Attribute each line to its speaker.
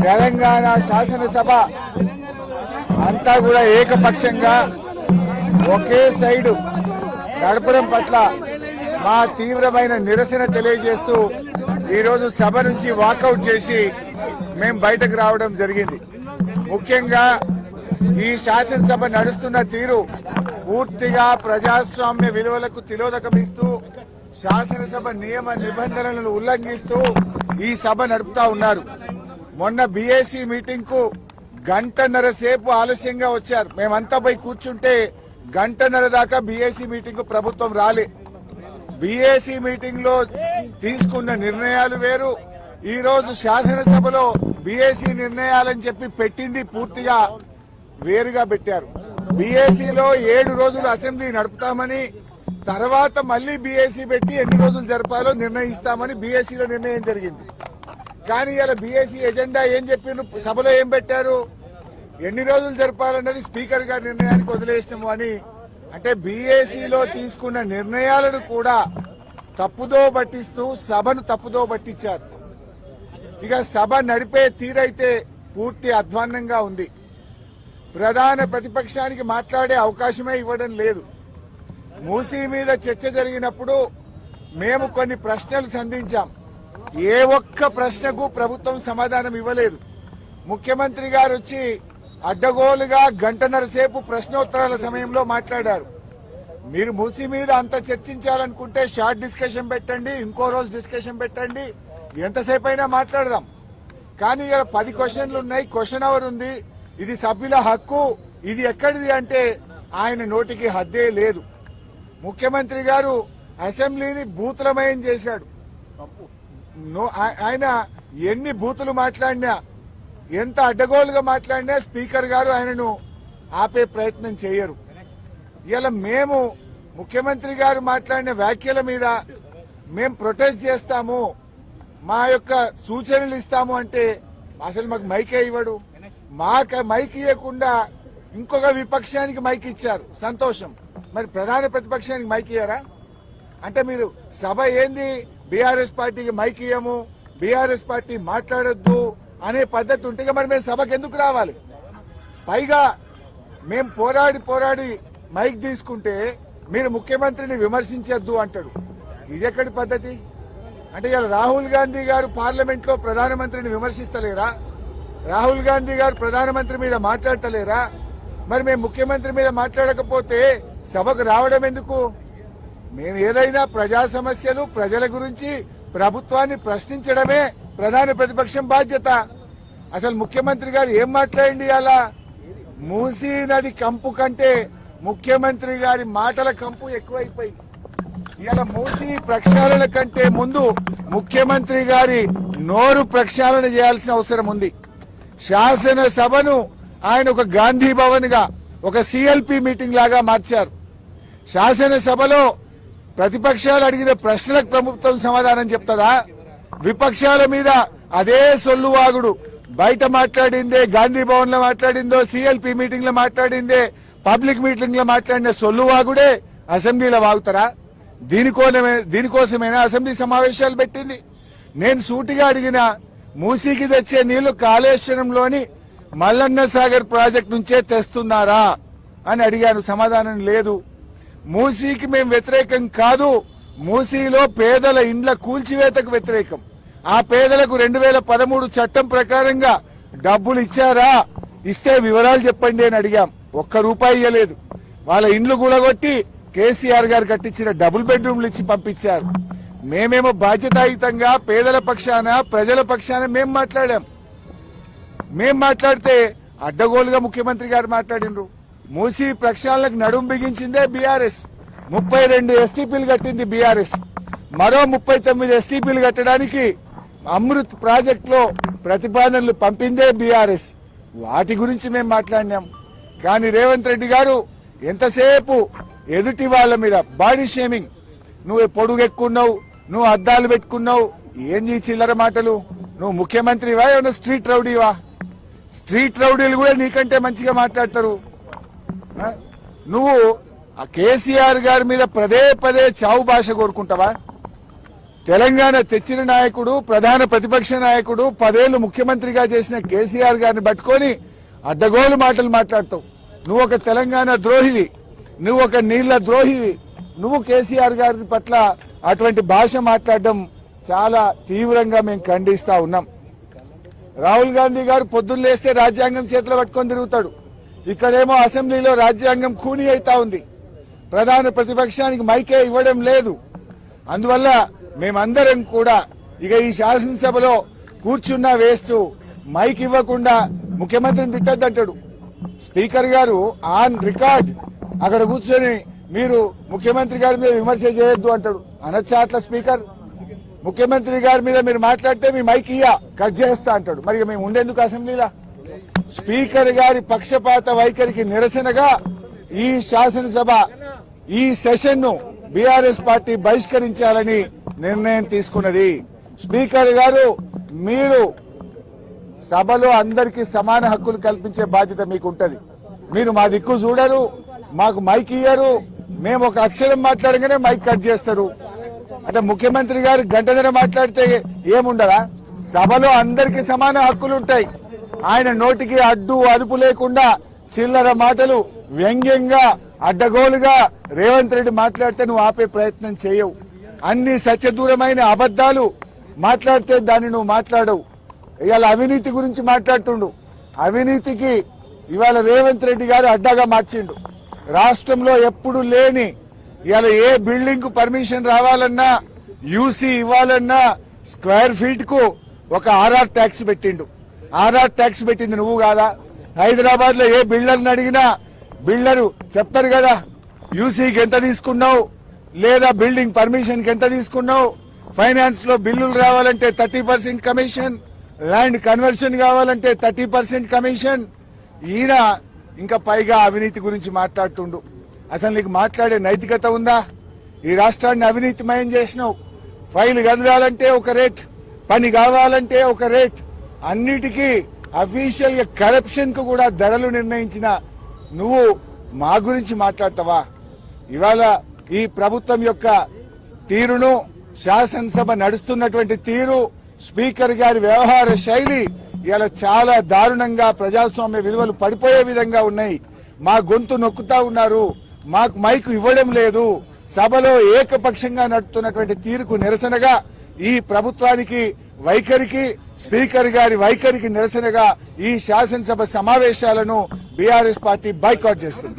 Speaker 1: తెలంగాణ శాసనసభ అంతా కూడా ఏకపక్షంగా ఒకే సైడు నడపడం పట్ల మా తీవ్రమైన నిరసన తెలియజేస్తూ ఈరోజు సభ నుంచి వాకౌట్ చేసి మేము బయటకు రావడం జరిగింది. ముఖ్యంగా ఈ శాసనసభ నడుస్తున్న తీరు పూర్తిగా ప్రజాస్వామ్య విలువలకు తిలోదకమిస్తూ శాసనసభ నియమ నిబంధనలను ఉల్లంఘిస్తూ ఈ సభ నడుపుతా ఉన్నారు. మొన్న బీఏసీ మీటింగ్ కు గంటన్నర సేపు ఆలస్యంగా వచ్చారు. మేమంతా పోయి కూర్చుంటే గంటన్నర దాకా బీఏసీ మీటింగ్ కు ప్రభుత్వం రాలే. బీఏసీ మీటింగ్ లో తీసుకున్న నిర్ణయాలు వేరు, ఈ రోజు శాసనసభలో బీఏసీ నిర్ణయాలని చెప్పి పెట్టింది పూర్తిగా వేరుగా పెట్టారు. బీఏసీలో 7 రోజులు అసెంబ్లీ నడుపుతామని, తర్వాత మళ్లీ బీఏసీ పెట్టి ఎన్ని రోజులు జరపాలో నిర్ణయిస్తామని బీఏసీలో నిర్ణయం జరిగింది. కానీ ఇలా బీఏసీ ఎజెండా ఏం చెప్పిన సభలో ఏం పెట్టారు, ఎన్ని రోజులు జరపాలన్నది స్పీకర్ గారి నిర్ణయానికి వదిలేసినాము అని. అంటే బీఏసీలో తీసుకున్న నిర్ణయాలను కూడా తప్పుదో పట్టిస్తూ సభను తప్పుదో పట్టించారు. ఇక సభ నడిపే తీరైతే పూర్తి అధ్వాన్నంగా ఉంది. ప్రధాన ప్రతిపక్షానికి మాట్లాడే అవకాశమే ఇవ్వడం లేదు. మూసీ మీద చర్చ జరిగినప్పుడు మేము కొన్ని ప్రశ్నలు సంధించాం. ఏ ఒక్క ప్రశ్నకు ప్రభుత్వం సమాధానం ఇవ్వలేదు. ముఖ్యమంత్రి గారు వచ్చి అడ్డగోలుగా గంటన్నర సేపు ప్రశ్నోత్తరాల సమయంలో మాట్లాడారు. మీరు మూసీ మీద అంత చర్చించాలనుకుంటే షార్ట్ డిస్కషన్ పెట్టండి, ఇంకో రోజు డిస్కషన్ పెట్టండి, ఎంతసేపు అయినా మాట్లాడదాం. కానీ ఇలా 10 క్వశ్చన్లు ఉన్నాయి, క్వశ్చన్ అవర్ ఉంది, ఇది సభ్యుల హక్కు, ఇది ఎక్కడిది అంటే ఆయన నోటికి హద్దే లేదు. ముఖ్యమంత్రి గారు అసెంబ్లీని బూతులమయం చేశాడు. ఆయన ఎన్ని బూతులు మాట్లాడినా, ఎంత అడ్డగోలుగా మాట్లాడినా స్పీకర్ గారు ఆయనను ఆపే ప్రయత్నం చేయరు. ఇలా మేము ముఖ్యమంత్రి గారు మాట్లాడిన వ్యాఖ్యల మీద మేము ప్రొటెస్ట్ చేస్తాము, మా యొక్క సూచనలు ఇస్తాము అంటే అసలు మాకు మైకే ఇవ్వడు. మాకు మైక్ ఇవ్వకుండా ఇంకొక విపక్షానికి మైక్ ఇచ్చారు, సంతోషం. మరి ప్రధాన ప్రతిపక్షానికి మైక్ ఇయ్యారా? అంటే మీరు సభ ఏంది, బీఆర్ఎస్ పార్టీకి మైక్ ఇయ్యము, బీఆర్ఎస్ పార్టీ మాట్లాడొద్దు అనే పద్ధతి ఉంటే మరి మేము సభకు ఎందుకు రావాలి? పైగా మేము పోరాడి మైక్ తీసుకుంటే మీరు ముఖ్యమంత్రిని విమర్శించొద్దు అంటాడు. ఇదెక్కడి పద్ధతి? అంటే ఇలా రాహుల్ గాంధీ గారు పార్లమెంట్ లో ప్రధానమంత్రిని విమర్శిస్తలేరా? రాహుల్ గాంధీ గారు ప్రధానమంత్రి మీద మాట్లాడతలేరా? మరి మేము ముఖ్యమంత్రి మీద మాట్లాడకపోతే సభకు రావడం ఎందుకు? మేము ఏదైనా ప్రజా సమస్యలు, ప్రజల గురించి ప్రభుత్వాన్ని ప్రశ్నించడమే ప్రధాన ప్రతిపక్షం బాధ్యత. అసలు ముఖ్యమంత్రి గారు ఏం మాట్లాడండి? అలా మూసీ నది కంపు కంటే ముఖ్యమంత్రి గారి మాటల కంపు ఎక్కువైపోయింది. ఇలా మూసీ ప్రక్షాళన కంటే ముందు ముఖ్యమంత్రి గారి నోరు ప్రక్షాళన చేయాల్సిన అవసరం ఉంది. శాసనసభను ఆయన ఒక గాంధీ భవన్ గా, ఒక సిఎల్పి మీటింగ్ లాగా మార్చారు. శాసనసభలో ప్రతిపక్షాలు అడిగిన ప్రశ్నలకు ప్రభుత్వం సమాధానం చెప్తుందా? విపక్షాల మీద అదే సొల్లువాగుడు, బయట మాట్లాడిందే, గాంధీ భవన్ లో మాట్లాడిందో, సిఎల్పి మీటింగ్ లో మాట్లాడిందే, పబ్లిక్ మీటింగ్ లో మాట్లాడిన సొల్లువాగుడే అసెంబ్లీలో వాగుతారా? దీనికోసమైనా అసెంబ్లీ సమావేశాలు పెట్టింది. నేను సూటిగా అడిగిన, మూసీకి తెచ్చే నీళ్లు కాళేశ్వరంలోని మల్లన్న సాగర్ ప్రాజెక్టు నుంచే తెస్తున్నారా అని అడిగాను. సమాధానం లేదు. మూసీకి మేము వ్యతిరేకం కాదు, మూసీలో పేదల ఇండ్ల కూల్చివేతకు వ్యతిరేకం. ఆ పేదలకు 2013 చట్టం ప్రకారంగా డబ్బులు ఇచ్చారా? ఇస్తే వివరాలు చెప్పండి అని అడిగాం. ₹1 ఇవ్వలేదు. వాళ్ళ ఇండ్లు కూలగొట్టి కేసీఆర్ గారు కట్టించిన డబుల్ బెడ్రూమ్లు ఇచ్చి పంపించారు. మేమేమో బాధ్యతాయుతంగా పేదల పక్షాన, ప్రజల పక్షాన మేము మాట్లాడాం. మేం మాట్లాడితే అడ్డగోలుగా ముఖ్యమంత్రి గారు మాట్లాడినరు. మూసీ ప్రక్షాళనకు నడుం బిగించిందే బీఆర్ఎస్. 32 ఎస్టీపీలు కట్టింది బీఆర్ఎస్. మరో 39 ఎస్టీపీలు కట్టడానికి అమృత్ ప్రాజెక్ట్ లో ప్రతిపాదనలు పంపిందే బీఆర్ఎస్. వాటి గురించి మేము మాట్లాడినాం. కానీ రేవంత్ రెడ్డి గారు ఎంతసేపు ఎదుటి వాళ్ళ మీద బాడీ షేమింగ్, నువ్వు పొడుగెక్కున్నావు, నువ్వు అద్దాలు పెట్టుకున్నావు, ఏం చిల్లర మాటలు. నువ్వు ముఖ్యమంత్రివా, ఏమన్నా స్ట్రీట్ రౌడీవా? స్ట్రీట్ రౌడీలు కూడా నీకంటే మంచిగా మాట్లాడతారు. నువ్వు ఆ కేసీఆర్ గారి మీద పదే చావు భాష కోరుకుంటావా? తెలంగాణ తెచ్చిన నాయకుడు, ప్రధాన ప్రతిపక్ష నాయకుడు, 10 ఏళ్లు ముఖ్యమంత్రిగా చేసిన కేసీఆర్ గారిని పట్టుకొని అడ్డగోలు మాటలు మాట్లాడతావు. నువ్వు ఒక తెలంగాణ ద్రోహివి, నువ్వు ఒక నీళ్ల ద్రోహివి. నువ్వు కేసీఆర్ గారి పట్ల అటువంటి భాష మాట్లాడడం చాలా తీవ్రంగా మేము ఖండిస్తా ఉన్నాం. రాహుల్ గాంధీ గారు పొద్దున్న లేస్తే రాజ్యాంగం చేతిలో పట్టుకొని తిరుగుతాడు. ఇక్కడేమో అసెంబ్లీలో రాజ్యాంగం ఖూనీ అవుతా ఉంది. ప్రధాన ప్రతిపక్షానికి మైకే ఇవ్వడం లేదు. అందువల్ల మేమందరం కూడా ఇక ఈ శాసనసభలో కూర్చున్నా వేస్ట్, మైక్ ఇవ్వకుండా ముఖ్యమంత్రిని తిట్టద్దంటాడు. స్పీకర్ గారు ఆన్ రికార్డ్ అక్కడ కూర్చొని మీరు ముఖ్యమంత్రి గారి మీద విమర్శ చేయొద్దు అంటాడు. అనొచ్చా అట్లా స్పీకర్? ముఖ్యమంత్రి గారి మీద మీరు మాట్లాడితే మీ మైక్ కట్ చేస్తా అంటాడు. మరి మేము ఉండేందుకు అసెంబ్లీలా? స్పీకర్ గారి పక్షపాత వైఖరికి నిరసనగా ఈ శాసనసభ ఈ సెషన్ ను బీఆర్ఎస్ పార్టీ బహిష్కరించాలని నిర్ణయం తీసుకున్నది. స్పీకర్ గారు, మీరు సభలో అందరికీ సమాన హక్కులు కల్పించే బాధ్యత మీకు ఉంటది. మీరు మా దిక్కు చూడరు, మాకు మైక్ ఇయ్యరు. మేము ఒక అక్షరం మాట్లాడగానే మైక్ కట్ చేస్తారు. అంటే ముఖ్యమంత్రి గారు గంటన్నర మాట్లాడితే ఏముండదా? సభలో అందరికీ సమాన హక్కులు ఉంటాయి. ఆయన నోటికి అడ్డు అదుపు లేకుండా చిల్లర మాటలు వ్యంగ్యంగా అడ్డగోలుగా రేవంత్ రెడ్డి మాట్లాడితే నువ్వు ఆపే ప్రయత్నం చేయవు. అన్ని సత్యదూరమైన అబద్దాలు మాట్లాడితే దాన్ని నువ్వు మాట్లాడవు. ఇవాళ అవినీతి గురించి మాట్లాడుతుండు. అవినీతికి ఇవాళ రేవంత్ రెడ్డి గారు అడ్డాగా మార్చిండు. రాష్ట్రంలో ఎప్పుడు లేని ఇవాళ ఏ బిల్డింగ్ కు పర్మిషన్ రావాలన్నా, యూసీ ఇవ్వాలన్నా స్క్వేర్ ఫీట్ కు ఒక ఆర్ఆర్ ట్యాక్స్ పెట్టిండు. ఆర్ఆర్ ట్యాక్స్ పెట్టింది నువ్వు కాదా? హైదరాబాద్ లో ఏ బిల్డర్ని అడిగినా బిల్డరు చెప్తారు కదా, యూసీకి ఎంత తీసుకున్నావు, లేదా బిల్డింగ్ పర్మిషన్ కి ఎంత తీసుకున్నావు. ఫైనాన్స్ లో బిల్లులు రావాలంటే 30% కమిషన్, ల్యాండ్ కన్వర్షన్ కావాలంటే 30% కమిషన్. ఈయన ఇంకా పైగా అవినీతి గురించి మాట్లాడుతుండు. అసలు నీకు మాట్లాడే నైతికత ఉందా? ఈ రాష్ట్రాన్ని అవినీతిమయం చేసినావు. ఫైల్ కదలాలంటే ఒక రేట్, పని కావాలంటే ఒక రేట్, అన్నిటికీ అఫీషియల్ గా కరప్షన్ కు కూడా ధరలు నిర్ణయించిన నువ్వు మా గురించి మాట్లాడతావా? ఇవాళ ఈ ప్రభుత్వం యొక్క తీరును, శాసనసభ నడుస్తున్నటువంటి తీరు, స్పీకర్ గారి వ్యవహార శైలి ఇలా చాలా దారుణంగా ప్రజాస్వామ్య విలువలు పడిపోయే విధంగా ఉన్నాయి. మా గొంతు నొక్కుతా ఉన్నారు, మాకు మైకు ఇవ్వడం లేదు. సభలో ఏకపక్షంగా నడుపుతున్నటువంటి తీరుకు నిరసనగా, ఈ ప్రభుత్వానికి వైఖరికి, స్పీకర్ గారి వైఖరికి నిరసనగా ఈ శాసనసభ సమావేశాలను బీఆర్ఎస్ పార్టీ బాయ్కాట్ చేస్తుంది.